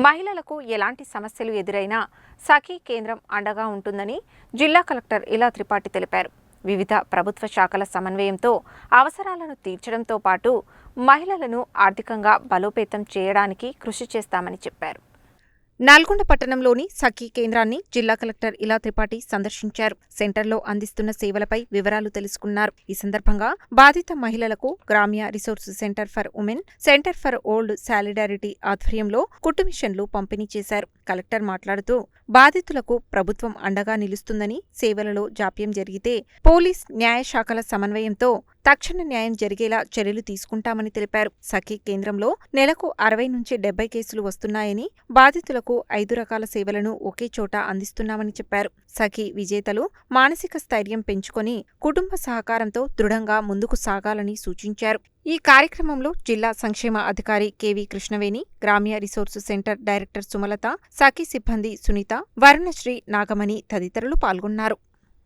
మహిళలకు ఎలాంటి సమస్యలు ఎదురైనా సఖీ కేంద్రం అండగా ఉంటుందని జిల్లా కలెక్టర్ ఇలా త్రిపాఠి తెలిపారు. వివిధ ప్రభుత్వ శాఖల సమన్వయంతో అవసరాలను తీర్చడంతో పాటు మహిళలను ఆర్థికంగా బలోపేతం చేయడానికి కృషి చేస్తామని చెప్పారు. నల్గొండ పట్టణంలోని సఖీ కేంద్రాన్ని జిల్లా కలెక్టర్ ఇలా త్రిపాఠి సందర్శించారు. సెంటర్లో అందిస్తున్న సేవలపై వివరాలు తెలుసుకున్నారు. ఈ సందర్భంగా బాధిత మహిళలకు Gramya resource centre for women, centre for old solidarity ఆధ్వర్యంలో కుట్టు మిషన్లు పంపిణీ చేశారు. కలెక్టర్ మాట్లాడుతూ బాధితులకు ప్రభుత్వం అండగా నిలుస్తుందని, సేవలలో జాప్యం జరిగితే పోలీస్, న్యాయ శాఖల సమన్వయంతో తక్షణ న్యాయం జరిగేలా చర్యలు తీసుకుంటామని తెలిపారు. సఖీ కేంద్రంలో నెలకు 60 నుంచి 70 కేసులు వస్తున్నాయని, బాధితులకు 5 రకాల సేవలను ఒకే చోట అందిస్తున్నామని చెప్పారు. సఖీ విజేతలు మానసిక స్థైర్యం పెంచుకొని కుటుంబ సహకారంతో దృఢంగా ముందుకు సాగాలని సూచించారు. ఈ కార్యక్రమంలో జిల్లా సంక్షేమ అధికారి K V Krishnaveni, Gramya resource centre director Sumalatha, Sakhi సిబ్బంది సునీత, వరుణశ్రీ, నాగమణి తదితరులు పాల్గొన్నారు.